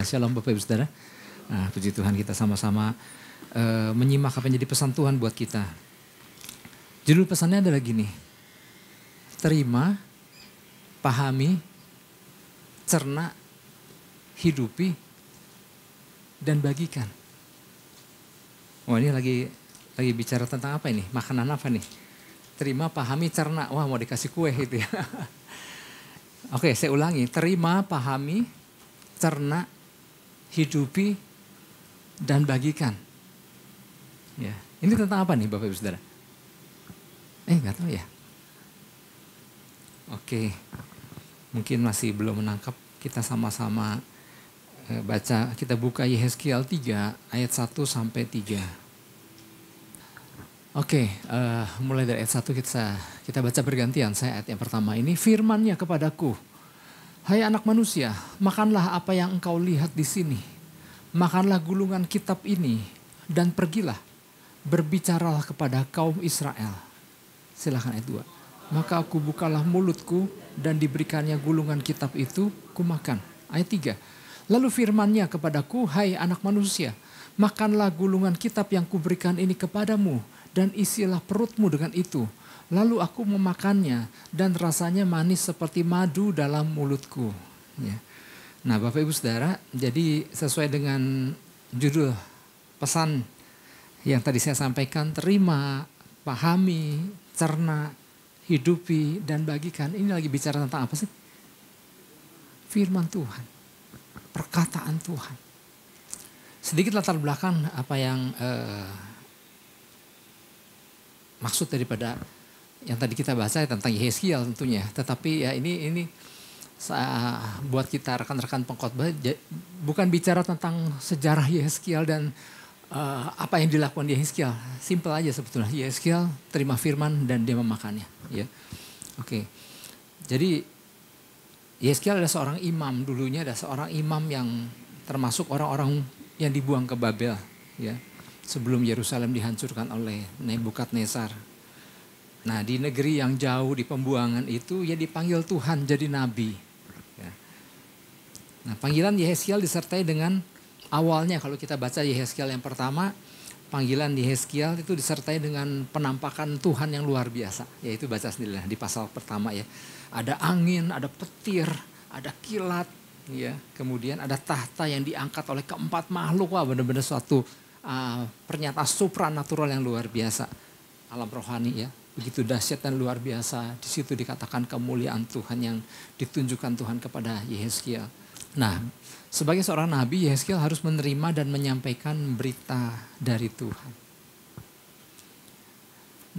Shalom Bapak Ibu Saudara. Nah, puji Tuhan kita sama-sama menyimak apa yang jadi pesan Tuhan buat kita. Judul pesannya adalah gini. Terima, pahami, cerna, hidupi, dan bagikan. Oh, ini lagi bicara tentang apa ini? Makanan apa nih? Terima, pahami, cerna. Wah, mau dikasih kue gitu ya. Oke, saya ulangi. Terima, pahami, cerna, hidupi, dan bagikan. Ya, ini tentang apa nih Bapak Ibu Saudara? Nggak tahu ya. Oke, mungkin masih belum menangkap. Kita sama-sama baca, kita buka Yehezkiel 3 ayat 1 sampai 3. Oke, mulai dari ayat 1 kita baca bergantian. Saya ayat yang pertama ini, firman-Nya kepadaku, hai anak manusia, makanlah apa yang engkau lihat di sini. Makanlah gulungan kitab ini dan pergilah, berbicaralah kepada kaum Israel. Silakan ayat 2. Maka aku bukalah mulutku dan diberikannya gulungan kitab itu, kumakan. Ayat 3. Lalu firman-Nya kepadaku, hai anak manusia, makanlah gulungan kitab yang kuberikan ini kepadamu dan isilah perutmu dengan itu. Lalu aku memakannya dan rasanya manis seperti madu dalam mulutku. Ya. Nah Bapak Ibu Saudara, jadi sesuai dengan judul pesan yang tadi saya sampaikan, terima, pahami, cerna, hidupi, dan bagikan. Ini lagi bicara tentang apa sih? Firman Tuhan, perkataan Tuhan. Sedikit latar belakang apa yang maksud daripada yang tadi kita bahas tentang Yehezkiel tentunya. Tetapi ya ini buat kita rekan-rekan pengkhotbah bukan bicara tentang sejarah Yehezkiel dan apa yang dilakukan Yehezkiel. Simpel aja sebetulnya. Yehezkiel terima firman dan dia memakannya. Ya. Oke. Jadi Yehezkiel adalah seorang imam, dulunya ada seorang imam yang termasuk orang-orang yang dibuang ke Babel. Ya. Sebelum Yerusalem dihancurkan oleh Nebukadnezar. Nah di negeri yang jauh di pembuangan itu ya dipanggil Tuhan jadi nabi. Ya. Nah panggilan Yehezkiel disertai dengan awalnya kalau kita baca Yehezkiel yang pertama, panggilan Yehezkiel itu disertai dengan penampakan Tuhan yang luar biasa. Yaitu baca sendiri di pasal pertama ya. Ada angin, ada petir, ada kilat. Ya. Kemudian ada tahta yang diangkat oleh keempat makhluk. Wah benar-benar suatu pernyataan supranatural yang luar biasa. Alam rohani ya. Begitu dahsyat dan luar biasa. Di situ dikatakan kemuliaan Tuhan yang ditunjukkan Tuhan kepada Yehezkiel. Nah, sebagai seorang nabi, Yehezkiel harus menerima dan menyampaikan berita dari Tuhan.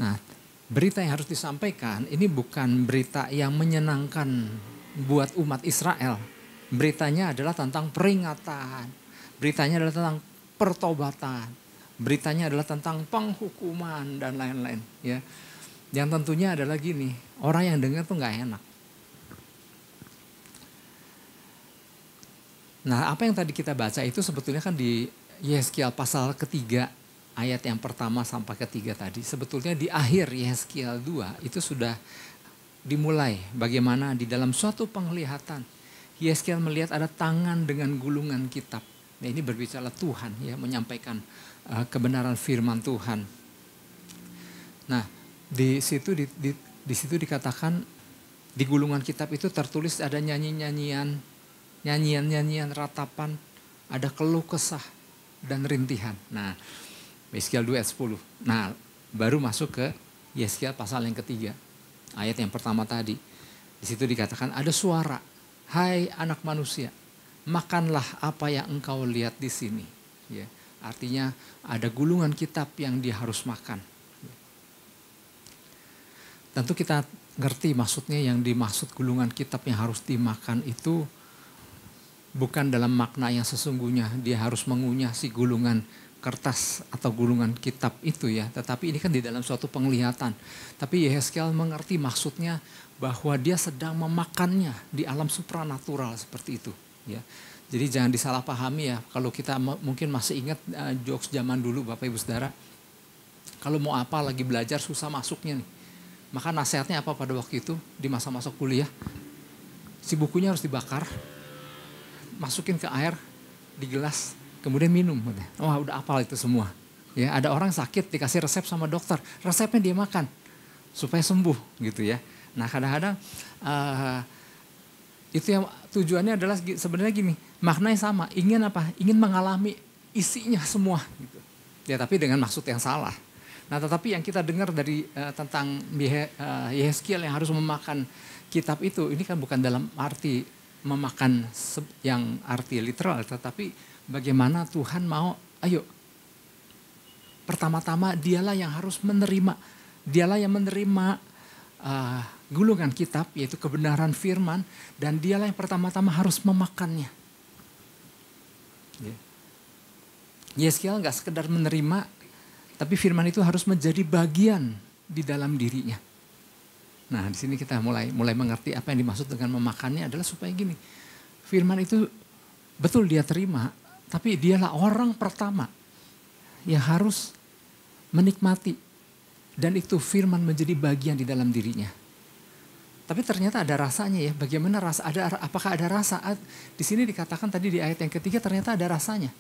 Nah, berita yang harus disampaikan ini bukan berita yang menyenangkan buat umat Israel. Beritanya adalah tentang peringatan. Beritanya adalah tentang pertobatan. Beritanya adalah tentang penghukuman dan lain-lain. Ya. Yang tentunya adalah gini, orang yang dengar tuh gak enak. Nah apa yang tadi kita baca itu sebetulnya kan di Yehezkiel pasal ketiga ayat yang pertama sampai ketiga tadi. Sebetulnya di akhir Yehezkiel 2 itu sudah dimulai bagaimana di dalam suatu penglihatan Yehezkiel melihat ada tangan dengan gulungan kitab. Nah, ini berbicara Tuhan ya menyampaikan kebenaran firman Tuhan. Nah di situ dikatakan di gulungan kitab itu tertulis ada nyanyian ratapan, ada keluh kesah dan rintihan. Nah, Yehezkiel 2 ayat 10. Nah, baru masuk ke Yehezkiel pasal yang ketiga. Ayat yang pertama tadi. Di situ dikatakan ada suara, hai anak manusia, makanlah apa yang engkau lihat di sini. Ya, artinya ada gulungan kitab yang dia harus makan. Tentu kita ngerti maksudnya yang dimaksud gulungan kitab yang harus dimakan itu bukan dalam makna yang sesungguhnya dia harus mengunyah si gulungan kertas atau gulungan kitab itu ya. Tetapi ini kan di dalam suatu penglihatan. Tapi Yehezkiel mengerti maksudnya bahwa dia sedang memakannya di alam supranatural seperti itu. Ya. Jadi jangan disalahpahami ya. Kalau kita mungkin masih ingat jokes zaman dulu Bapak Ibu Saudara. Kalau mau apa lagi belajar susah masuknya nih. Maka nasihatnya apa pada waktu itu di masa-masa kuliah? Si bukunya harus dibakar, masukin ke air, di gelas, kemudian minum. Wah, udah apal itu semua. Ya, ada orang sakit dikasih resep sama dokter, resepnya dia makan supaya sembuh gitu ya. Nah, kadang-kadang itu yang tujuannya adalah sebenarnya gini, maknanya sama, ingin apa? Ingin mengalami isinya semua gitu. Ya, tapi dengan maksud yang salah. Nah, tetapi yang kita dengar dari tentang Yehezkiel yang harus memakan kitab itu, ini kan bukan dalam arti memakan yang arti literal, tetapi bagaimana Tuhan mau, ayo, pertama-tama dialah yang harus menerima, dialah yang menerima gulungan kitab, yaitu kebenaran firman, dan dialah yang pertama-tama harus memakannya. Yehezkiel gak sekedar menerima, tapi firman itu harus menjadi bagian di dalam dirinya. Nah, di sini kita mulai mengerti apa yang dimaksud dengan memakannya adalah supaya gini. Firman itu betul dia terima, tapi dialah orang pertama yang harus menikmati, dan itu firman menjadi bagian di dalam dirinya. Tapi ternyata ada rasanya ya. Bagaimana rasa? Apakah ada rasa? Di sini dikatakan tadi di ayat yang ketiga ternyata ada rasanya.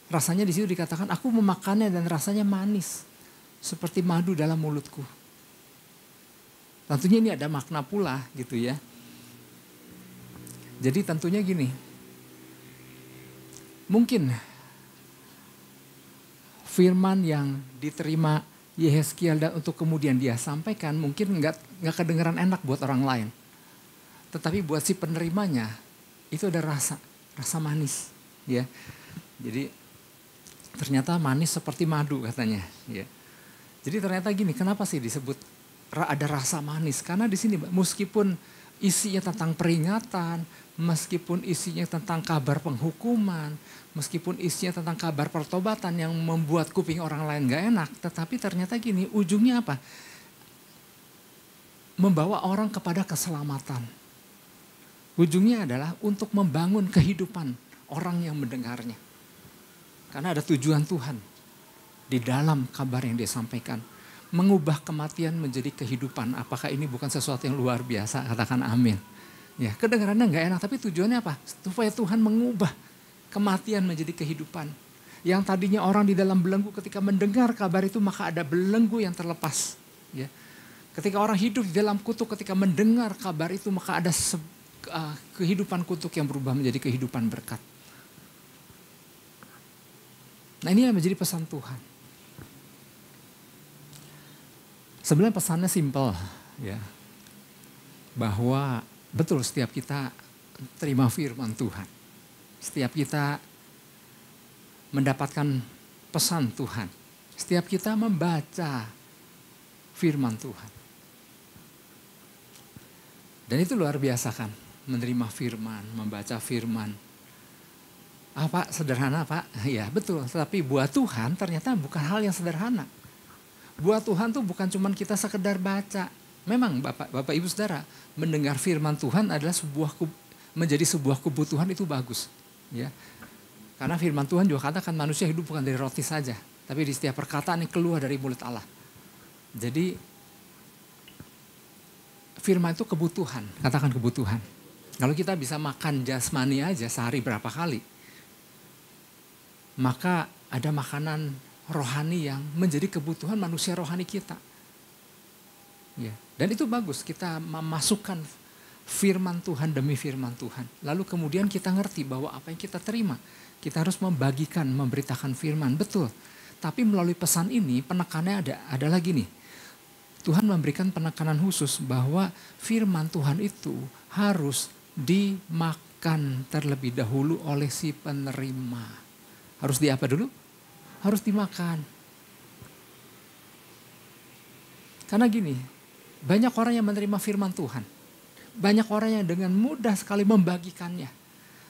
Rasanya di situ dikatakan aku memakannya dan rasanya manis seperti madu dalam mulutku. Tentunya ini ada makna pula gitu ya. Jadi tentunya gini. Mungkin firman yang diterima Yehezkiel dan untuk kemudian dia sampaikan mungkin nggak kedengeran enak buat orang lain. Tetapi buat si penerimanya itu ada rasa manis ya. Jadi ternyata manis seperti madu katanya. Ya. Jadi ternyata gini, kenapa sih disebut ada rasa manis? Karena di sini meskipun isinya tentang peringatan, meskipun isinya tentang kabar penghukuman, meskipun isinya tentang kabar pertobatan yang membuat kuping orang lain gak enak, tetapi ternyata gini, ujungnya apa? Membawa orang kepada keselamatan. Ujungnya adalah untuk membangun kehidupan orang yang mendengarnya. Karena ada tujuan Tuhan di dalam kabar yang dia sampaikan. Mengubah kematian menjadi kehidupan. Apakah ini bukan sesuatu yang luar biasa? Katakan amin. Ya, kedengarannya gak enak, tapi tujuannya apa? Supaya Tuhan mengubah kematian menjadi kehidupan. Yang tadinya orang di dalam belenggu ketika mendengar kabar itu maka ada belenggu yang terlepas. Ya. Ketika orang hidup di dalam kutuk ketika mendengar kabar itu maka ada kehidupan kutuk yang berubah menjadi kehidupan berkat. Nah, ini yang menjadi pesan Tuhan. Sebenarnya pesannya simpel ya. Bahwa betul setiap kita terima firman Tuhan. Setiap kita mendapatkan pesan Tuhan. Setiap kita membaca firman Tuhan. Dan itu luar biasa kan. Menerima firman, membaca firman. Apa sederhana Pak? Ya betul, tetapi buat Tuhan ternyata bukan hal yang sederhana. Buat Tuhan tuh bukan cuma kita sekedar baca. Memang Bapak Ibu Saudara, mendengar firman Tuhan adalah menjadi sebuah kebutuhan itu bagus. Ya. Karena firman Tuhan juga katakan manusia hidup bukan dari roti saja, tapi di setiap perkataan yang keluar dari mulut Allah. Jadi firman itu kebutuhan, katakan kebutuhan. Kalau kita bisa makan jasmani aja sehari berapa kali, maka ada makanan rohani yang menjadi kebutuhan manusia rohani kita. Ya. Dan itu bagus, kita memasukkan firman Tuhan demi firman Tuhan. Lalu kemudian kita ngerti bahwa apa yang kita terima, kita harus membagikan, memberitakan firman. Betul, tapi melalui pesan ini penekanannya ada lagi nih. Tuhan memberikan penekanan khusus bahwa firman Tuhan itu harus dimakan terlebih dahulu oleh si penerima. Harus di apa dulu? Harus dimakan. Karena gini, banyak orang yang menerima firman Tuhan. Banyak orang yang dengan mudah sekali membagikannya.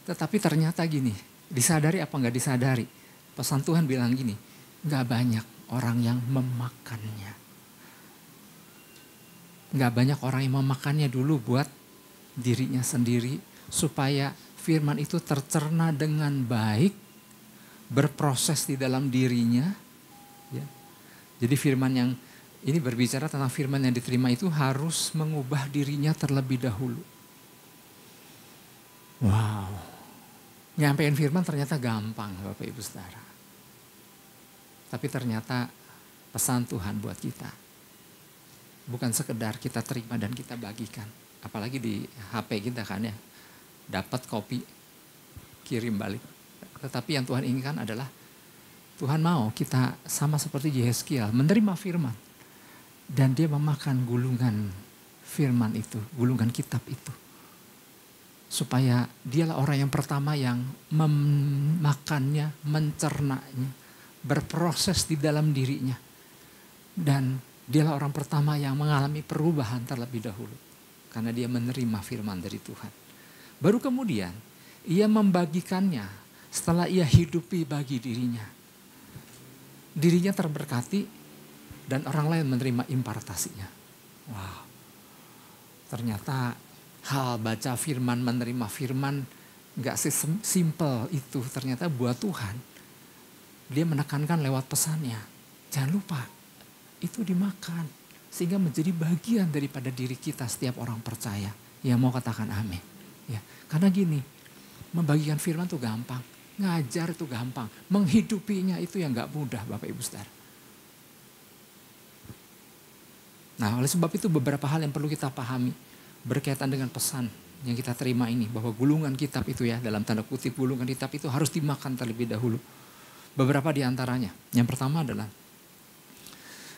Tetapi ternyata gini, disadari apa enggak disadari. Pesan Tuhan bilang gini, enggak banyak orang yang memakannya. Enggak banyak orang yang memakannya dulu buat dirinya sendiri. Supaya firman itu tercerna dengan baik. Berproses di dalam dirinya. Ya. Jadi firman yang ini berbicara tentang firman yang diterima itu harus mengubah dirinya terlebih dahulu. Wow. Nyampein firman ternyata gampang Bapak Ibu Saudara. Tapi ternyata pesan Tuhan buat kita bukan sekedar kita terima dan kita bagikan. Apalagi di HP kita kan ya, dapat kopi, kirim balik. Tetapi yang Tuhan inginkan adalah Tuhan mau kita sama seperti Yehezkiel menerima firman. Dan dia memakan gulungan firman itu, gulungan kitab itu. Supaya dialah orang yang pertama yang memakannya, mencernanya, berproses di dalam dirinya. Dan dialah orang pertama yang mengalami perubahan terlebih dahulu. Karena dia menerima firman dari Tuhan. Baru kemudian ia membagikannya setelah ia hidupi bagi dirinya. Dirinya terberkati dan orang lain menerima impartasinya. Wow. Ternyata hal baca firman, menerima firman gak simple itu. Ternyata buat Tuhan, dia menekankan lewat pesannya. Jangan lupa, itu dimakan. Sehingga menjadi bagian daripada diri kita setiap orang percaya. Yang mau katakan amin. Ya, karena gini, membagikan firman itu gampang. Ngajar itu gampang. Menghidupinya itu yang gak mudah Bapak Ibu Saudara. Nah oleh sebab itu beberapa hal yang perlu kita pahami. Berkaitan dengan pesan yang kita terima ini. Bahwa gulungan kitab itu ya, dalam tanda kutip gulungan kitab itu harus dimakan terlebih dahulu. Beberapa di antaranya. Yang pertama adalah,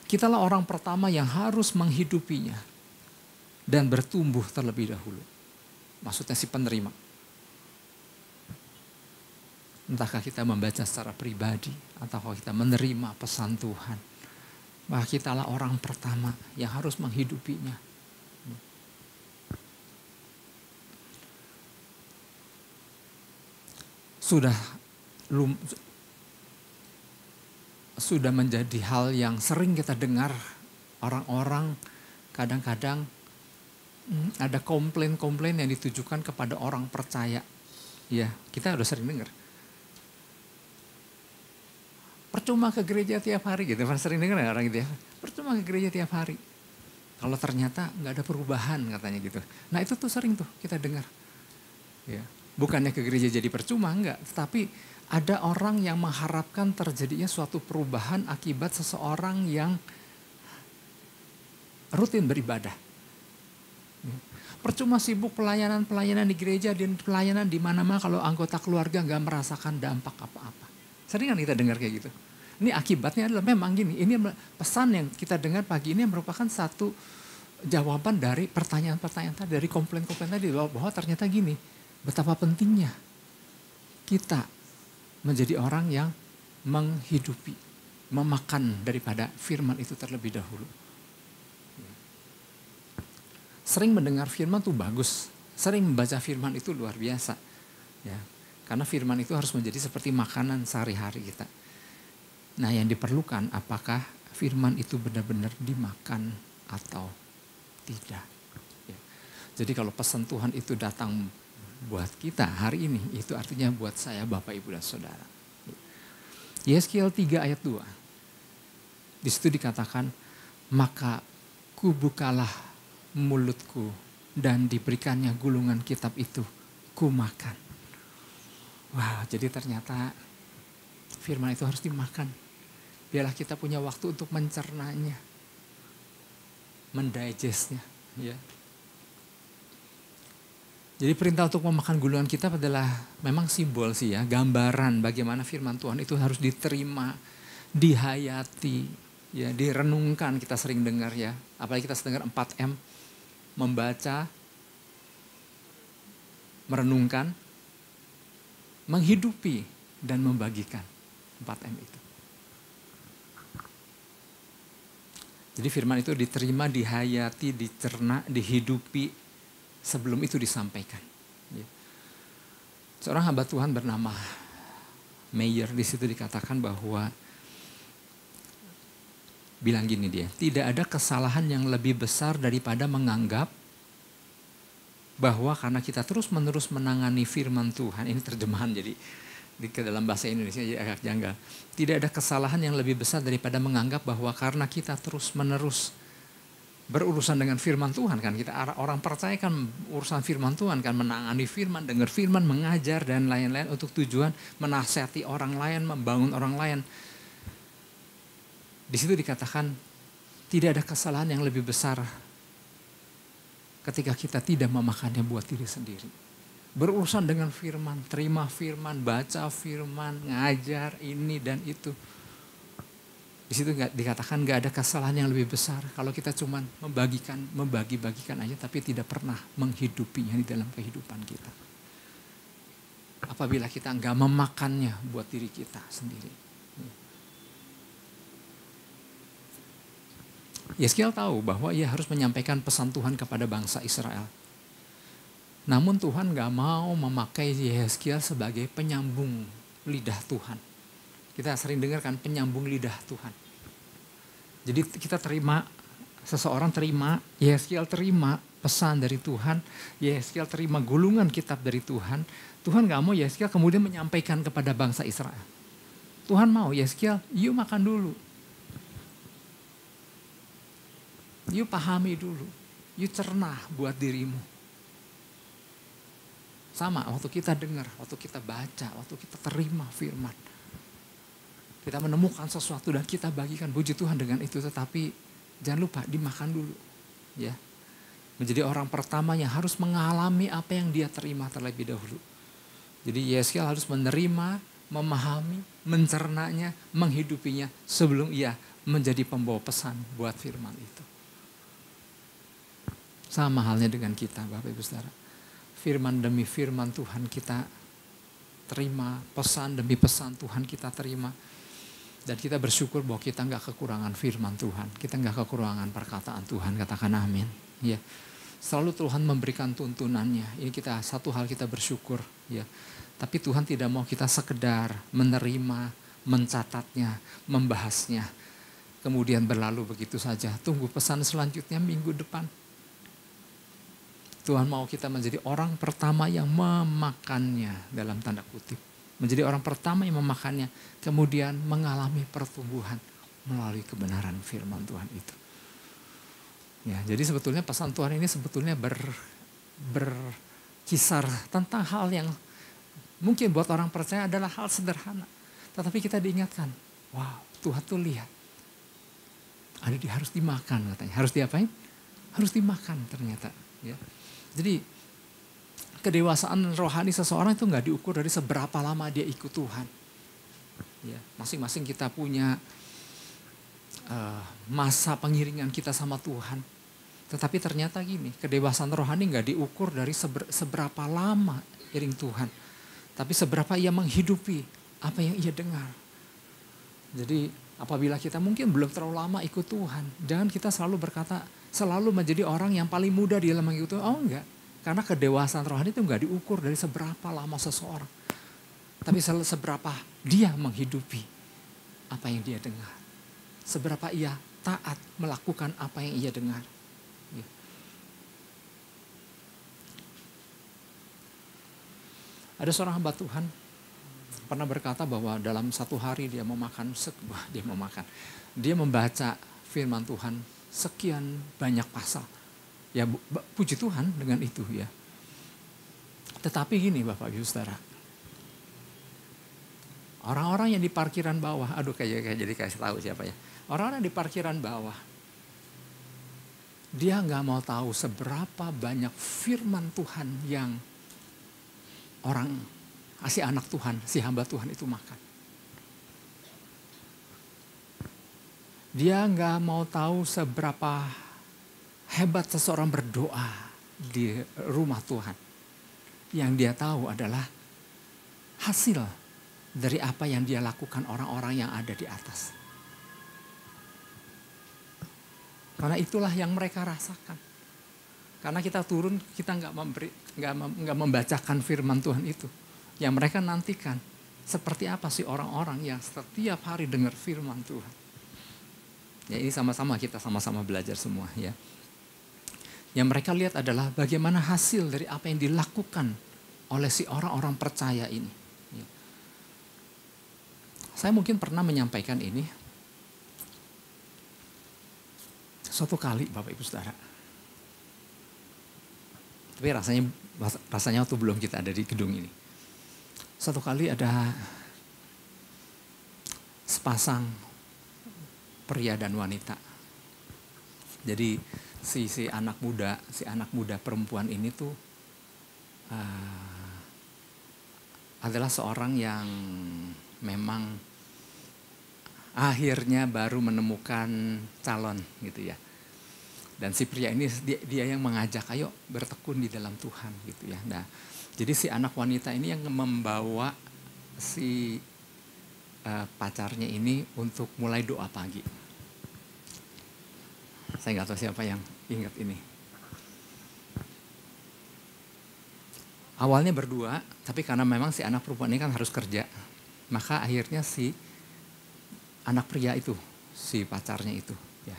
kitalah orang pertama yang harus menghidupinya. Dan bertumbuh terlebih dahulu. Maksudnya si penerima. Entahkah kita membaca secara pribadi. Ataukah kita menerima pesan Tuhan. Bahwa kitalah orang pertama yang harus menghidupinya. Sudah menjadi hal yang sering kita dengar orang-orang kadang-kadang ada komplain-komplain yang ditujukan kepada orang percaya. Ya, kita udah sering dengar. Percuma ke gereja tiap hari gitu, sering dengar orang gitu ya. Percuma ke gereja tiap hari. Kalau ternyata nggak ada perubahan katanya gitu. Nah itu tuh sering tuh kita dengar. Ya. Bukannya ke gereja jadi percuma, enggak. Tetapi ada orang yang mengharapkan terjadinya suatu perubahan akibat seseorang yang rutin beribadah. Percuma sibuk pelayanan di gereja dan pelayanan di mana-mana kalau anggota keluarga enggak merasakan dampak apa-apa. Sering kan kita dengar kayak gitu. Ini akibatnya adalah memang gini. Ini pesan yang kita dengar pagi ini merupakan satu jawaban dari pertanyaan-pertanyaan tadi, dari komplain-komplain tadi bahwa ternyata gini. Betapa pentingnya kita menjadi orang yang menghidupi, memakan daripada firman itu terlebih dahulu. Sering mendengar firman itu bagus, sering membaca firman itu luar biasa. Ya, karena firman itu harus menjadi seperti makanan sehari-hari kita. Nah yang diperlukan apakah firman itu benar-benar dimakan atau tidak. Ya. Jadi kalau pesan Tuhan itu datang buat kita hari ini, itu artinya buat saya, Bapak, Ibu, dan Saudara. Yehezkiel 3 ayat 2. Di situ dikatakan, maka kubukalah mulutku dan diberikannya gulungan kitab itu, ku makan. Wah, jadi ternyata firman itu harus dimakan. Biarlah kita punya waktu untuk mencernanya, mendigestnya, ya. Jadi perintah untuk memakan gulungan kitab adalah memang simbol sih ya, gambaran bagaimana firman Tuhan itu harus diterima, dihayati, ya, direnungkan. Kita sering dengar ya, apalagi kita sering dengar 4M, membaca, merenungkan, menghidupi, dan membagikan. 4M itu. Jadi firman itu diterima, dihayati, dicerna, dihidupi, sebelum itu disampaikan. Seorang hamba Tuhan bernama Meyer di situ dikatakan bahwa bilang gini dia, tidak ada kesalahan yang lebih besar daripada menganggap bahwa karena kita terus-menerus menangani firman Tuhan, ini terjemahan jadi ke dalam bahasa Indonesia jadi agak janggal. Tidak ada kesalahan yang lebih besar daripada menganggap bahwa karena kita terus-menerus berurusan dengan firman Tuhan kan. Kita orang percaya kan urusan firman Tuhan kan, menangani firman, dengar firman, mengajar dan lain-lain untuk tujuan menasihati orang lain, membangun orang lain. Di situ dikatakan tidak ada kesalahan yang lebih besar ketika kita tidak memakannya buat diri sendiri. Berurusan dengan firman, terima firman, baca firman, ngajar ini dan itu. Di situ dikatakan gak ada kesalahan yang lebih besar kalau kita cuma membagi-bagikan aja tapi tidak pernah menghidupinya di dalam kehidupan kita. Apabila kita gak memakannya buat diri kita sendiri. Yeskiel tahu bahwa ia harus menyampaikan pesan Tuhan kepada bangsa Israel. Namun Tuhan gak mau memakai Yeskiel sebagai penyambung lidah Tuhan. Kita sering dengar kan penyambung lidah Tuhan. Jadi kita seseorang terima, Yeskiel terima pesan dari Tuhan, Yeskiel terima gulungan kitab dari Tuhan. Tuhan gak mau Yeskiel kemudian menyampaikan kepada bangsa Israel. Tuhan mau Yeskiel, you makan dulu. You pahami dulu, you cerna buat dirimu. Sama waktu kita dengar, waktu kita baca, waktu kita terima firman. Kita menemukan sesuatu dan kita bagikan, puji Tuhan dengan itu. Tetapi jangan lupa dimakan dulu. Ya, menjadi orang pertama yang harus mengalami apa yang dia terima terlebih dahulu. Jadi Yeskiel harus menerima, memahami, mencernanya, menghidupinya sebelum ia menjadi pembawa pesan buat firman itu. Sama halnya dengan kita Bapak Ibu Saudara. Firman demi firman Tuhan kita terima, pesan demi pesan Tuhan kita terima. Dan kita bersyukur bahwa kita nggak kekurangan firman Tuhan. Kita nggak kekurangan perkataan Tuhan. Katakan amin. Ya. Selalu Tuhan memberikan tuntunannya. Ini kita satu hal kita bersyukur. Ya. Tapi Tuhan tidak mau kita sekedar menerima, mencatatnya, membahasnya. Kemudian berlalu begitu saja. Tunggu pesan selanjutnya minggu depan. Tuhan mau kita menjadi orang pertama yang memakannya dalam tanda kutip. Menjadi orang pertama yang memakannya, kemudian mengalami pertumbuhan melalui kebenaran firman Tuhan itu. Ya, jadi sebetulnya pesan Tuhan ini sebetulnya berkisar tentang hal yang mungkin buat orang percaya adalah hal sederhana. Tetapi kita diingatkan, wow, Tuhan tuh lihat. Harus dimakan katanya. Harus diapain? Harus dimakan ternyata. Ya. Jadi kedewasaan rohani seseorang itu nggak diukur dari seberapa lama dia ikut Tuhan. Ya, masing-masing kita punya masa pengiringan kita sama Tuhan. Tetapi ternyata gini, kedewasaan rohani nggak diukur dari seberapa lama iring Tuhan. Tapi seberapa ia menghidupi apa yang ia dengar. Jadi apabila kita mungkin belum terlalu lama ikut Tuhan, jangan kita selalu berkata, selalu menjadi orang yang paling muda di dalam mengikuti Tuhan. Oh enggak. Karena kedewasaan rohani itu nggak diukur dari seberapa lama seseorang. Tapi seberapa dia menghidupi apa yang dia dengar. Seberapa ia taat melakukan apa yang ia dengar. Ya. Ada seorang hamba Tuhan pernah berkata bahwa dalam satu hari dia membaca firman Tuhan sekian banyak pasal. Ya puji Tuhan dengan itu ya. Tetapi gini Bapak Ibu Saudara. Orang-orang yang di parkiran bawah, kayak jadi kasih tahu siapa ya. Orang-orang di parkiran bawah. Dia gak mau tahu seberapa banyak firman Tuhan yang si anak Tuhan, si hamba Tuhan itu makan. Dia gak mau tahu seberapa hebat seseorang berdoa di rumah Tuhan. Yang dia tahu adalah hasil dari apa yang dia lakukan orang-orang yang ada di atas. Karena itulah yang mereka rasakan. Karena kita turun, kita nggak membacakan firman Tuhan itu. Yang mereka nantikan, seperti apa sih orang-orang yang setiap hari dengar firman Tuhan. Ya ini kita sama-sama belajar semua ya. Yang mereka lihat adalah bagaimana hasil dari apa yang dilakukan oleh si orang-orang percaya ini. Ya. Saya mungkin pernah menyampaikan ini. Suatu kali Bapak Ibu Saudara, tapi rasanya waktu belum kita ada di gedung ini. Suatu kali ada sepasang pria dan wanita. Jadi si anak muda perempuan ini tuh adalah seorang yang memang akhirnya baru menemukan calon gitu ya. Dan si pria ini dia yang mengajak, ayo bertekun di dalam Tuhan gitu ya. Nah, jadi si anak wanita ini yang membawa si pacarnya ini untuk mulai doa pagi. Saya nggak tahu siapa yang ingat ini. Awalnya berdua, tapi karena memang si anak perempuan ini kan harus kerja, maka akhirnya si anak pria itu, si pacarnya itu, ya,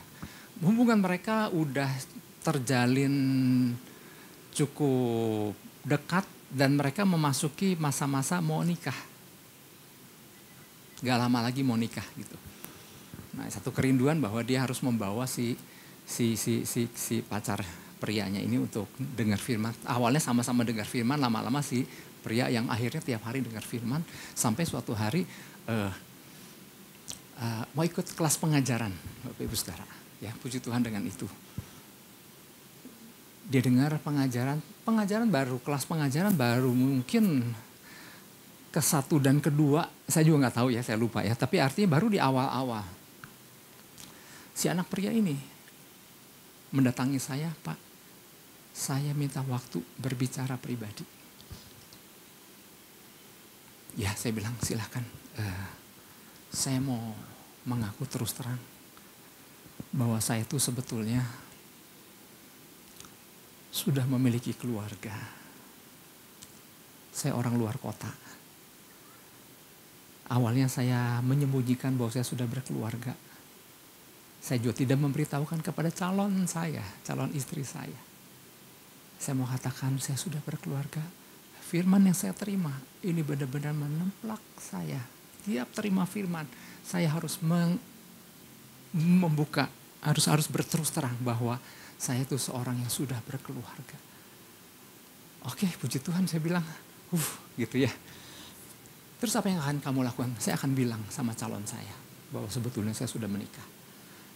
hubungan mereka udah terjalin cukup dekat dan mereka memasuki masa-masa mau nikah. Gak lama lagi mau nikah gitu. Nah, satu kerinduan bahwa dia harus membawa si pacar prianya ini untuk dengar firman. Awalnya sama-sama dengar firman, lama-lama si pria yang akhirnya tiap hari dengar firman sampai suatu hari mau ikut kelas pengajaran, Bapak Ibu Saudara. Ya, puji Tuhan dengan itu. Dia dengar pengajaran baru, kelas pengajaran baru mungkin ke-1 dan ke-2, saya juga nggak tahu ya, saya lupa ya. Tapi artinya baru di awal-awal. Si anak pria ini mendatangi saya, Pak, saya minta waktu berbicara pribadi. Ya, saya bilang silakan. Saya mau mengaku terus terang bahwa saya itu sebetulnya sudah memiliki keluarga. Saya orang luar kota. Awalnya saya menyembunyikan bahwa saya sudah berkeluarga. Saya juga tidak memberitahukan kepada calon istri saya. Saya mau katakan saya sudah berkeluarga. Firman yang saya terima ini benar-benar menemplak saya. Tiap terima firman, saya harus membuka, harus berterus terang bahwa saya itu seorang yang sudah berkeluarga. Oke, puji Tuhan, saya bilang, gitu ya. Terus apa yang akan kamu lakukan? Saya akan bilang sama calon saya bahwa sebetulnya saya sudah menikah.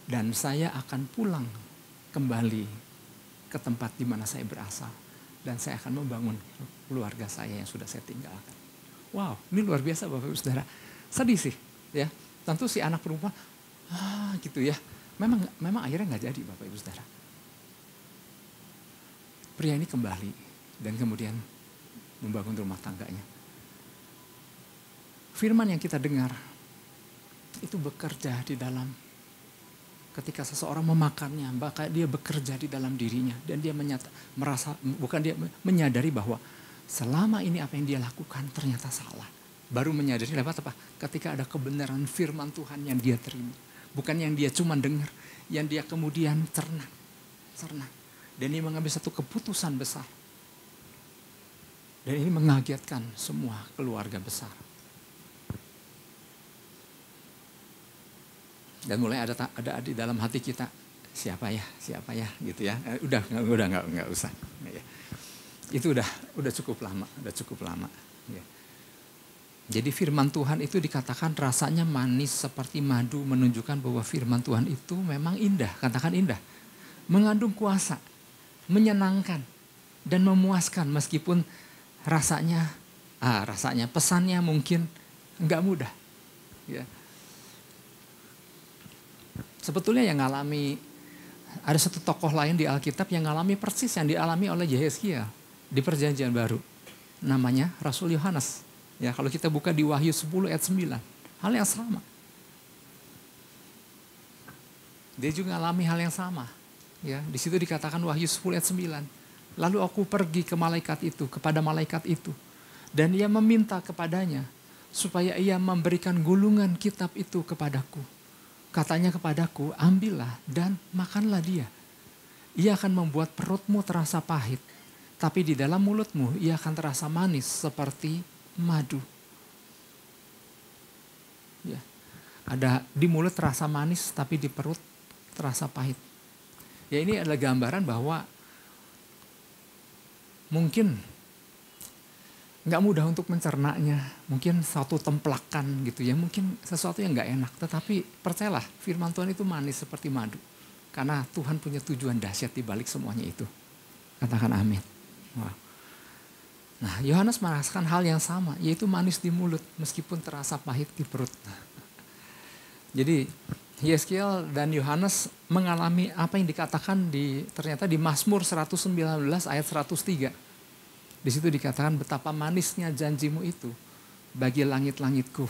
Dan saya akan pulang kembali ke tempat di mana saya berasal. Dan saya akan membangun keluarga saya yang sudah saya tinggalkan. Wow, ini luar biasa Bapak Ibu Saudara. Sedih sih, ya. Tentu si anak perempuan, gitu ya. Memang akhirnya nggak jadi Bapak Ibu Saudara. Pria ini kembali dan kemudian membangun rumah tangganya. Firman yang kita dengar itu bekerja di dalam, ketika seseorang memakannya, maka dia bekerja di dalam dirinya dan dia menyadari bahwa selama ini apa yang dia lakukan ternyata salah. Baru menyadari lewat apa? Ketika ada kebenaran firman Tuhan yang dia terima, bukan yang dia cuma dengar, yang dia kemudian cerna. Dan dia mengambil satu keputusan besar. Dan ini mengagetkan semua keluarga besar. Dan mulai ada di dalam hati kita, siapa ya gitu ya. Udah nggak usah. Ya. Itu udah cukup lama. Ya. Jadi firman Tuhan itu dikatakan rasanya manis seperti madu, menunjukkan bahwa firman Tuhan itu memang indah, katakan indah. Mengandung kuasa, menyenangkan dan memuaskan meskipun rasanya pesannya mungkin nggak mudah. Ya. Sebetulnya yang ngalami, ada satu tokoh lain di Alkitab yang ngalami persis yang dialami oleh Yehezkiel di Perjanjian Baru. Namanya Rasul Yohanes. Ya, kalau kita buka di Wahyu 10 ayat 9, hal yang sama. Dia juga ngalami hal yang sama. Ya, di situ dikatakan Wahyu 10 ayat 9. Lalu aku pergi kepada malaikat itu. Dan ia meminta kepadanya supaya ia memberikan gulungan kitab itu kepadaku. Katanya kepadaku, ambillah dan makanlah dia. Ia akan membuat perutmu terasa pahit, tapi di dalam mulutmu ia akan terasa manis seperti madu. Ya. Ada di mulut terasa manis, tapi di perut terasa pahit. Ya ini adalah gambaran bahwa mungkin nggak mudah untuk mencernanya, mungkin satu templakan gitu ya, mungkin sesuatu yang nggak enak. Tetapi percayalah, firman Tuhan itu manis seperti madu. Karena Tuhan punya tujuan dahsyat di balik semuanya itu. Katakan amin. Wow. Nah, Yohanes merasakan hal yang sama, yaitu manis di mulut meskipun terasa pahit di perut. Jadi Yeskiel dan Yohanes mengalami apa yang dikatakan ternyata di Mazmur 119 ayat 103. Di situ dikatakan betapa manisnya janjimu itu bagi langit-langitku,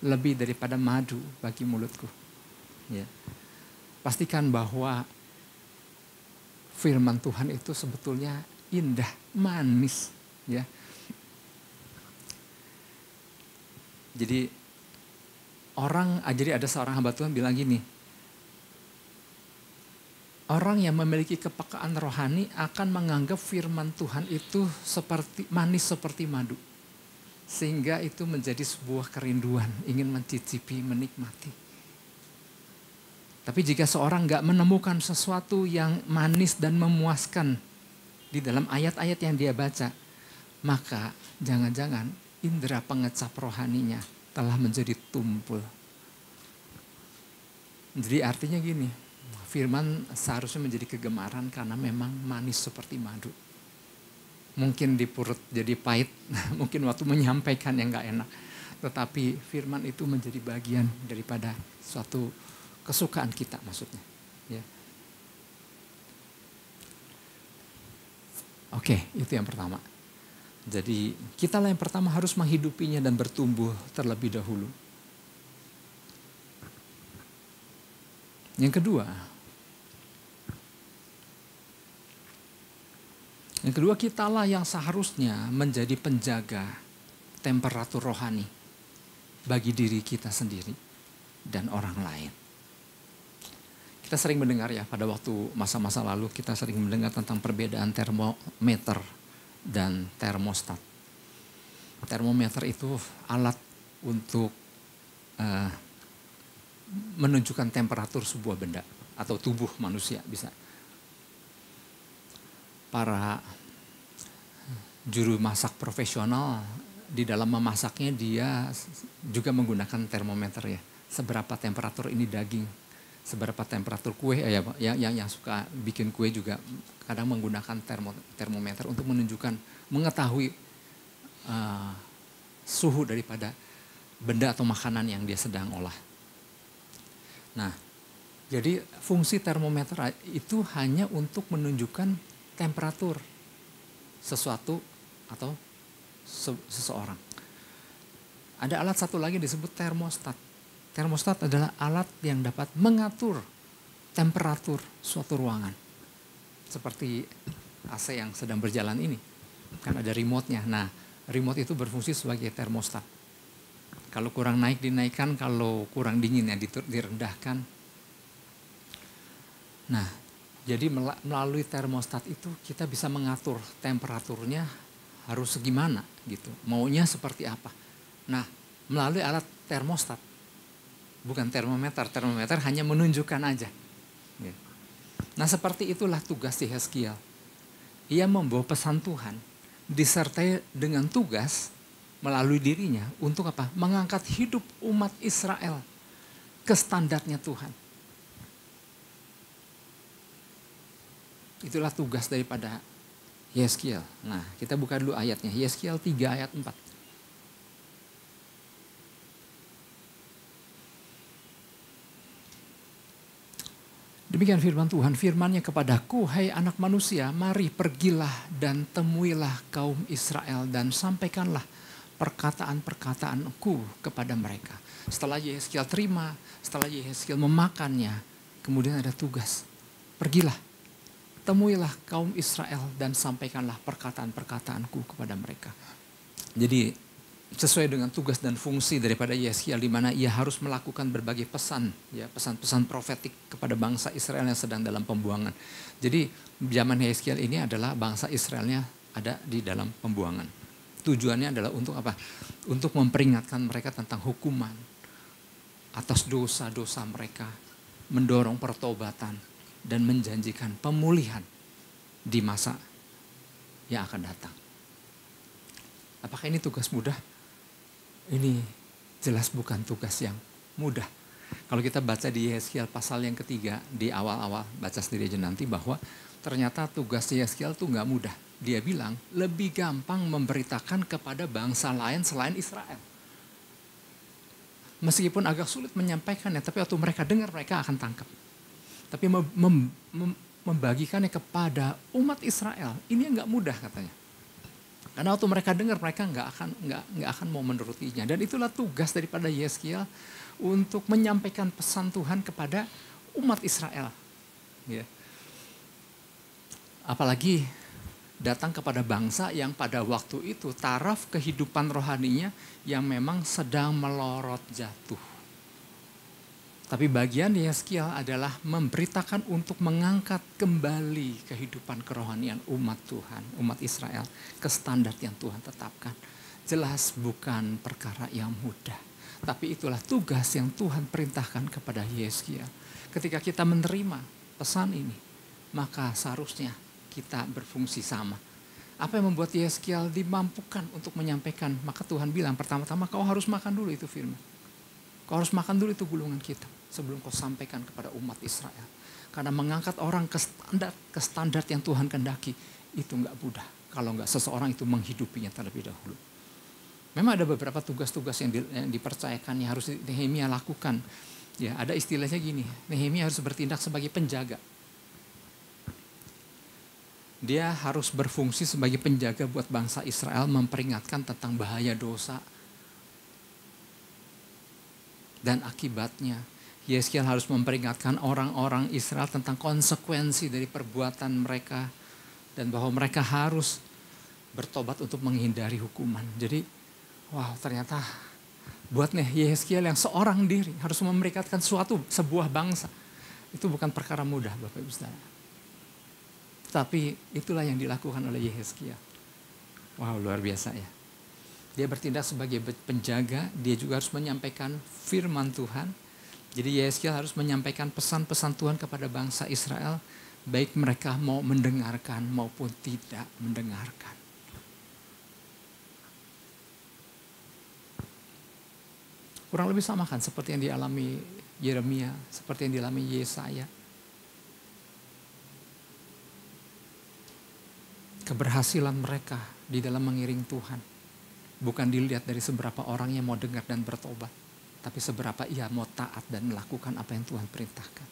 lebih daripada madu bagi mulutku. Ya. Pastikan bahwa firman Tuhan itu sebetulnya indah, manis. Ya. Jadi ada seorang hamba Tuhan bilang gini, orang yang memiliki kepekaan rohani akan menganggap firman Tuhan itu manis seperti madu. Sehingga itu menjadi sebuah kerinduan, ingin mencicipi, menikmati. Tapi jika seorang gak menemukan sesuatu yang manis dan memuaskan di dalam ayat-ayat yang dia baca, maka jangan-jangan indera pengecap rohaninya telah menjadi tumpul. Jadi artinya gini, firman seharusnya menjadi kegemaran karena memang manis seperti madu. Mungkin di perut jadi pahit, mungkin waktu menyampaikan yang gak enak. Tetapi firman itu menjadi bagian daripada suatu kesukaan kita maksudnya. Ya. Oke, itu yang pertama. Jadi kitalah yang pertama harus menghidupinya dan bertumbuh terlebih dahulu. Yang kedua kitalah yang seharusnya menjadi penjaga temperatur rohani bagi diri kita sendiri dan orang lain. Kita sering mendengar ya pada waktu masa-masa lalu kita sering mendengar tentang perbedaan termometer dan termostat. Termometer itu alat untuk menunjukkan temperatur sebuah benda atau tubuh manusia bisa. Para juru masak profesional di dalam memasaknya dia juga menggunakan termometer ya. Seberapa temperatur ini daging, seberapa temperatur kue yang suka bikin kue juga kadang menggunakan termometer untuk mengetahui suhu daripada benda atau makanan yang dia sedang olah. Nah, jadi fungsi termometer itu hanya untuk menunjukkan temperatur sesuatu atau seseorang. Ada alat satu lagi disebut termostat. Termostat adalah alat yang dapat mengatur temperatur suatu ruangan. Seperti AC yang sedang berjalan ini. Kan ada remote-nya. Nah, remote itu berfungsi sebagai termostat. Kalau kurang naik dinaikkan, kalau kurang dingin ya direndahkan. Nah, jadi melalui termostat itu kita bisa mengatur temperaturnya harus segimana gitu. Maunya seperti apa. Nah, melalui alat termostat. Bukan termometer. Termometer hanya menunjukkan aja. Nah, seperti itulah tugas Yeskiel. Ia membawa pesan Tuhan disertai dengan tugas melalui dirinya untuk apa? Mengangkat hidup umat Israel ke standarnya Tuhan. Itulah tugas daripada Yeskiel. Nah, kita buka dulu ayatnya. Yeskiel 3 ayat 4. Demikian firman Tuhan, firman-Nya kepadaku, hai anak manusia, mari pergilah dan temuilah kaum Israel dan sampaikanlah perkataan-perkataanku kepada mereka. Setelah Yeskiel terima, setelah Yeskiel memakannya, kemudian ada tugas. Pergilah, temuilah kaum Israel dan sampaikanlah perkataan-perkataanku kepada mereka. Jadi sesuai dengan tugas dan fungsi daripada Yeskiel di mana ia harus melakukan berbagai pesan, ya pesan-pesan profetik kepada bangsa Israel yang sedang dalam pembuangan. Jadi zaman Yeskiel ini adalah bangsa Israelnya ada di dalam pembuangan. Tujuannya adalah untuk apa? Untuk memperingatkan mereka tentang hukuman atas dosa-dosa mereka, mendorong pertobatan dan menjanjikan pemulihan di masa yang akan datang. Apakah ini tugas mudah? Ini jelas bukan tugas yang mudah. Kalau kita baca di Yeskiel pasal yang ketiga, di awal-awal, baca sendiri aja nanti, bahwa ternyata tugas Yeskiel itu nggak mudah. Dia bilang lebih gampang memberitakan kepada bangsa lain selain Israel. Meskipun agak sulit menyampaikannya, tapi waktu mereka dengar mereka akan tangkap. Tapi membagikannya kepada umat Israel, ini nggak mudah katanya. Karena waktu mereka dengar mereka nggak akan mau menurutinya. Dan itulah tugas daripada Yeskiel untuk menyampaikan pesan Tuhan kepada umat Israel. Ya. Apalagi datang kepada bangsa yang pada waktu itu taraf kehidupan rohaninya yang memang sedang melorot jatuh. Tapi bagian Yeskiel adalah memberitakan untuk mengangkat kembali kehidupan kerohanian umat Tuhan, umat Israel ke standar yang Tuhan tetapkan. Jelas bukan perkara yang mudah. Tapi itulah tugas yang Tuhan perintahkan kepada Yeskiel. Ketika kita menerima pesan ini, maka seharusnya kita berfungsi sama. Apa yang membuat Yeskiel dimampukan untuk menyampaikan? Maka Tuhan bilang pertama-tama kau harus makan dulu itu firman. Kau harus makan dulu itu gulungan kita sebelum kau sampaikan kepada umat Israel. Karena mengangkat orang ke standar yang Tuhan kehendaki itu enggak mudah. Kalau enggak seseorang itu menghidupinya terlebih dahulu. Memang ada beberapa tugas-tugas yang dipercayakan yang harus Nehemia lakukan. Ya, ada istilahnya gini, Nehemia harus bertindak sebagai penjaga. Dia harus berfungsi sebagai penjaga buat bangsa Israel, memperingatkan tentang bahaya dosa dan akibatnya. Yeskiel harus memperingatkan orang-orang Israel tentang konsekuensi dari perbuatan mereka dan bahwa mereka harus bertobat untuk menghindari hukuman. Jadi, wow, ternyata buat Yeskiel yang seorang diri harus memperingatkan sebuah bangsa. Itu bukan perkara mudah, Bapak Ibu Saudara. Tapi itulah yang dilakukan oleh Yeskiel. Wow, luar biasa ya. Dia bertindak sebagai penjaga, dia juga harus menyampaikan firman Tuhan. Jadi Yeskiel harus menyampaikan pesan-pesan Tuhan kepada bangsa Israel, baik mereka mau mendengarkan maupun tidak mendengarkan. Kurang lebih sama kan seperti yang dialami Yeremia, seperti yang dialami Yesaya. Keberhasilan mereka di dalam mengiring Tuhan bukan dilihat dari seberapa orang yang mau dengar dan bertobat, tapi seberapa ia mau taat dan melakukan apa yang Tuhan perintahkan.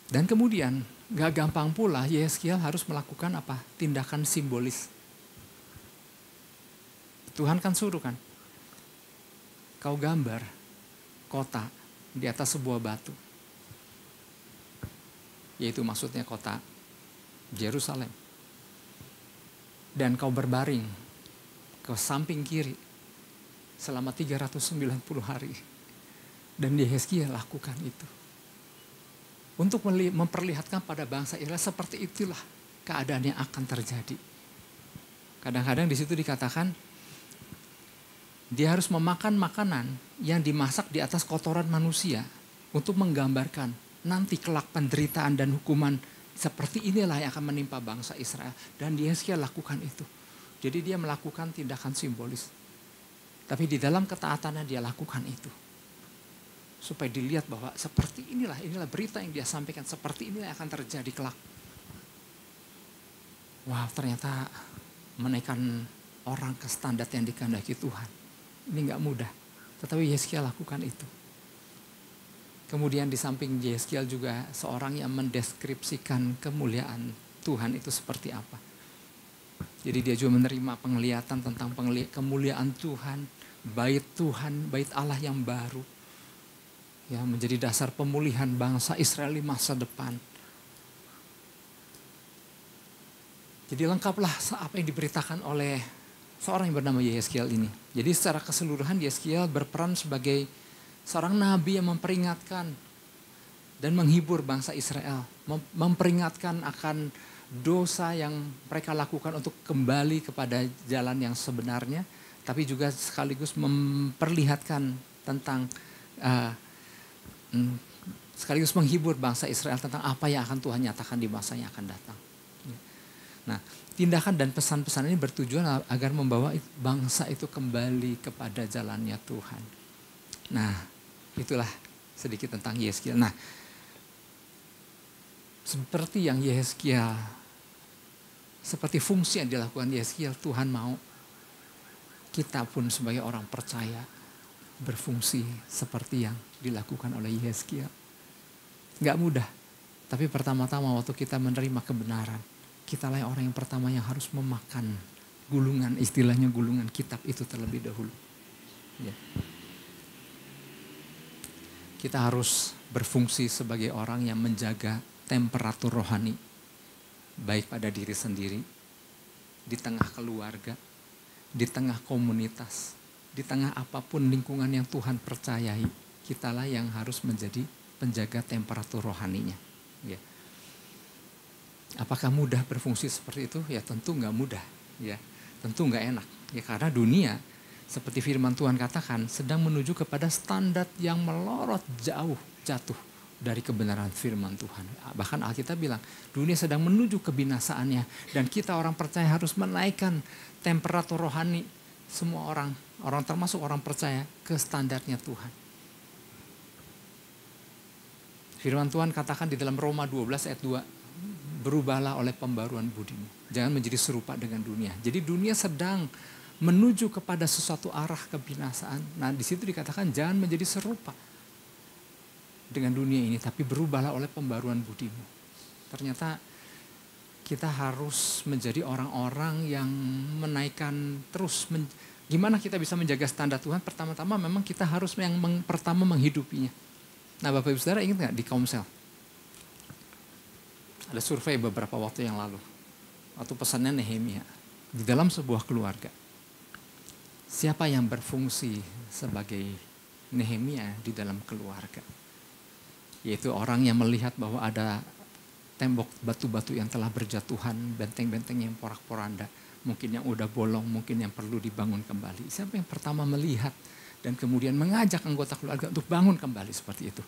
Dan kemudian gak gampang pula Yeskiel harus melakukan apa? Tindakan simbolis. Tuhan kan suruh kan, kau gambar kota di atas sebuah batu. Yaitu maksudnya kota Yerusalem. Dan kau berbaring ke samping kiri selama 390 hari. Dan Yeskiel lakukan itu. Untuk memperlihatkan pada bangsa Israel seperti itulah keadaan yang akan terjadi. Kadang-kadang di situ dikatakan dia harus memakan makanan yang dimasak di atas kotoran manusia untuk menggambarkan nanti kelak penderitaan dan hukuman seperti inilah yang akan menimpa bangsa Israel. Dan Yeskiel lakukan itu. Jadi dia melakukan tindakan simbolis. Tapi di dalam ketaatannya dia lakukan itu. Supaya dilihat bahwa seperti inilah berita yang dia sampaikan. Seperti inilah yang akan terjadi kelak. Wah, ternyata menaikkan orang ke standar yang dikehendaki Tuhan. Ini gak mudah. Tetapi Yeskiel lakukan itu. Kemudian di samping Yeskiel juga seorang yang mendeskripsikan kemuliaan Tuhan itu seperti apa. Jadi dia juga menerima penglihatan tentang kemuliaan Tuhan, bait Allah yang baru. Ya, menjadi dasar pemulihan bangsa Israel di masa depan. Jadi lengkaplah apa yang diberitakan oleh seorang yang bernama Yeskiel ini. Jadi secara keseluruhan Yeskiel berperan sebagai seorang nabi yang memperingatkan dan menghibur bangsa Israel. Memperingatkan akan dosa yang mereka lakukan untuk kembali kepada jalan yang sebenarnya. Tapi juga sekaligus memperlihatkan tentang sekaligus menghibur bangsa Israel tentang apa yang akan Tuhan nyatakan di masa yang akan datang. Nah, tindakan dan pesan-pesan ini bertujuan agar membawa bangsa itu kembali kepada jalannya Tuhan. Nah, itulah sedikit tentang Yehezkiel. Nah, seperti yang Yehezkiel, seperti fungsi yang dilakukan Yehezkiel, Tuhan mau kita pun sebagai orang percaya berfungsi seperti yang dilakukan oleh Yehezkiel. Gak mudah, tapi pertama-tama waktu kita menerima kebenaran, kitalah orang yang pertama yang harus memakan gulungan, istilahnya gulungan kitab itu terlebih dahulu. Ya. Kita harus berfungsi sebagai orang yang menjaga temperatur rohani, baik pada diri sendiri, di tengah keluarga, di tengah komunitas, di tengah apapun lingkungan yang Tuhan percayai, kitalah yang harus menjadi penjaga temperatur rohaninya. Ya. Apakah mudah berfungsi seperti itu? Ya tentu nggak mudah, ya tentu nggak enak. Ya karena dunia seperti firman Tuhan katakan sedang menuju kepada standar yang melorot jauh jatuh dari kebenaran firman Tuhan. Bahkan Alkitab bilang dunia sedang menuju kebinasaannya dan kita orang percaya harus menaikkan temperatur rohani semua orang termasuk orang percaya ke standarnya Tuhan. Firman Tuhan katakan di dalam Roma 12 ayat 2, berubahlah oleh pembaruan budimu. Jangan menjadi serupa dengan dunia. Jadi dunia sedang menuju kepada sesuatu arah kebinasaan. Nah di situ dikatakan jangan menjadi serupa dengan dunia ini. Tapi berubahlah oleh pembaruan budimu. Ternyata kita harus menjadi orang-orang yang menaikkan terus. Gimana kita bisa menjaga standar Tuhan? Pertama-tama memang kita harus pertama menghidupinya. Nah Bapak Ibu Saudara ingat gak di Komsel? Ada survei beberapa waktu yang lalu. Waktu pesannya Nehemia. Di dalam sebuah keluarga. Siapa yang berfungsi sebagai Nehemia di dalam keluarga? Yaitu orang yang melihat bahwa ada tembok batu-batu yang telah berjatuhan. Benteng-benteng yang porak-poranda. Mungkin yang udah bolong, mungkin yang perlu dibangun kembali. Siapa yang pertama melihat dan kemudian mengajak anggota keluarga untuk bangun kembali seperti itu?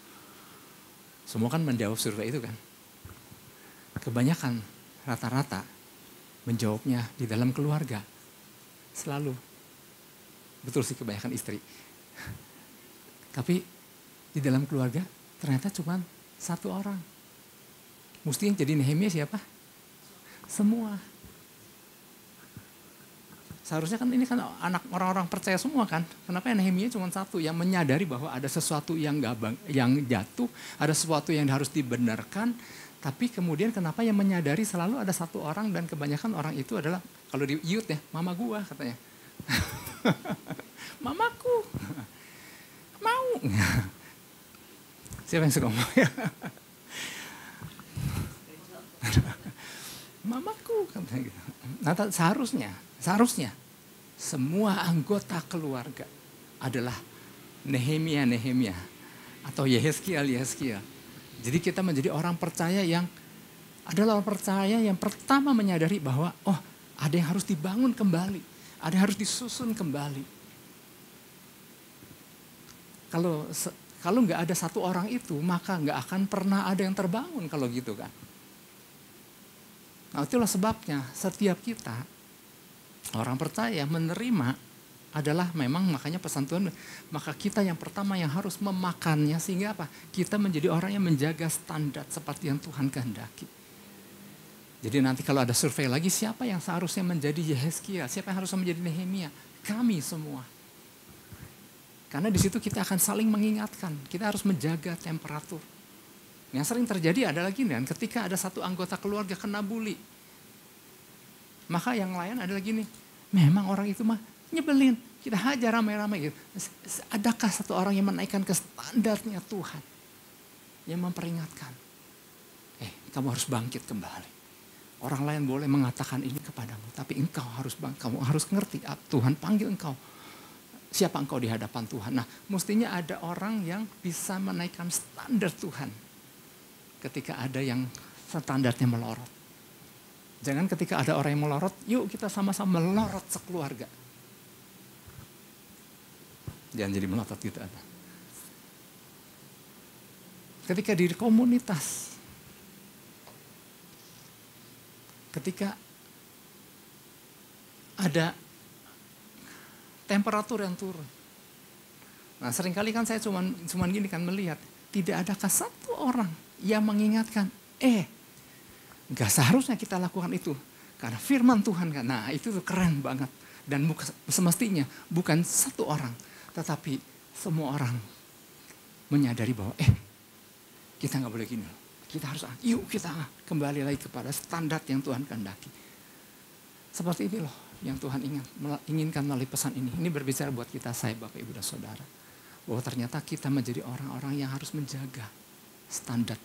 Semua kan menjawab survei itu kan. Kebanyakan rata-rata menjawabnya di dalam keluarga. Selalu. Betul sih kebanyakan istri. Tapi di dalam keluarga ternyata cuma satu orang. Mesti yang jadi Nehemia siapa? Semua. Seharusnya kan ini kan anak orang-orang percaya semua kan. Kenapa Nehemia cuma satu yang menyadari bahwa ada sesuatu yang jatuh, ada sesuatu yang harus dibenarkan. Tapi kemudian kenapa yang menyadari selalu ada satu orang dan kebanyakan orang itu adalah kalau di youth ya, mama gua katanya. Mamaku. Mau. Siapa yang suka ngomong ya? Mamaku katanya gitu. Nah, seharusnya semua anggota keluarga adalah Nehemia atau Yehezkiel. Jadi kita menjadi orang percaya yang adalah orang percaya yang pertama menyadari bahwa ada yang harus dibangun kembali, ada yang harus disusun kembali. Kalau nggak ada satu orang itu, maka nggak akan pernah ada yang terbangun kalau gitu kan. Nah itulah sebabnya setiap kita orang percaya menerima adalah memang makanya pesan Tuhan, maka kita yang pertama yang harus memakannya sehingga apa? Kita menjadi orang yang menjaga standar seperti yang Tuhan kehendaki. Jadi nanti kalau ada survei lagi siapa yang seharusnya menjadi Yehezkiel, siapa yang harusnya menjadi Nehemia? Kami semua. Karena di situ kita akan saling mengingatkan, kita harus menjaga temperatur. Yang sering terjadi adalah gini kan, ketika ada satu anggota keluarga kena bully, maka yang lain adalah gini, memang orang itu mah nyebelin, kita hajar ramai-ramai gitu. Adakah satu orang yang menaikkan ke standarnya Tuhan? Yang memperingatkan. Kamu harus bangkit kembali. Orang lain boleh mengatakan ini kepadamu. Tapi engkau harus kamu harus ngerti. Tuhan panggil engkau. Siapa engkau di hadapan Tuhan? Nah mestinya ada orang yang bisa menaikkan standar Tuhan. Ketika ada yang standarnya melorot. Jangan ketika ada orang yang melorot, yuk kita sama-sama melorot sekeluarga. Jangan jadi melotot gitu. ketika di komunitas, ketika ada temperatur yang turun. Nah, seringkali kan saya cuman gini kan melihat, tidak adakah satu orang yang mengingatkan, gak seharusnya kita lakukan itu. Karena firman Tuhan kan, nah itu tuh keren banget. Dan semestinya bukan satu orang, tetapi semua orang menyadari bahwa kita gak boleh gini. Kita harus, yuk kita kembali lagi kepada standar yang Tuhan kehendaki. Seperti ini loh yang Tuhan inginkan melalui pesan ini. Ini berbicara buat kita, saya, Bapak, Ibu, dan Saudara. Bahwa ternyata kita menjadi orang-orang yang harus menjaga standar,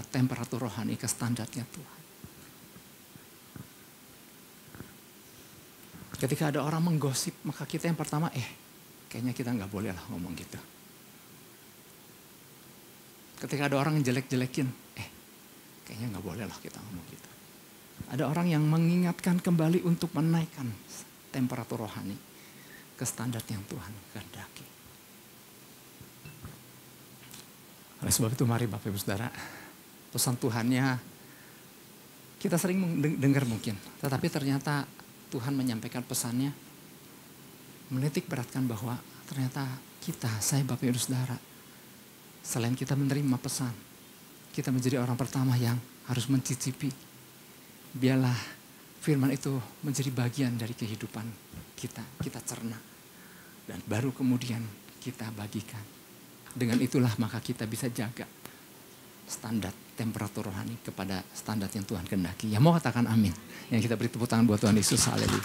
temperatur rohani ke standarnya Tuhan. Ketika ada orang menggosip, maka kita yang pertama, kayaknya kita gak boleh lah ngomong gitu. Ketika ada orang yang jelek-jelekin, kayaknya gak boleh lah kita ngomong gitu. Ada orang yang mengingatkan kembali untuk menaikkan temperatur rohani ke standar yang Tuhan kehendaki. Oleh sebab itu mari Bapak Ibu Saudara, pesan Tuhannya kita sering mendengar mungkin, tetapi ternyata Tuhan menyampaikan pesannya menitik beratkan bahwa ternyata kita, saya, Bapak, Ibu, Saudara, selain kita menerima pesan, kita menjadi orang pertama yang harus mencicipi. Biarlah firman itu menjadi bagian dari kehidupan kita. Kita cerna. Dan baru kemudian kita bagikan. Dengan itulah maka kita bisa jaga standar temperatur rohani kepada standar yang Tuhan kehendaki. Yang mau katakan amin. Yang kita beri tepuk tangan buat Tuhan Yesus. Haleluya.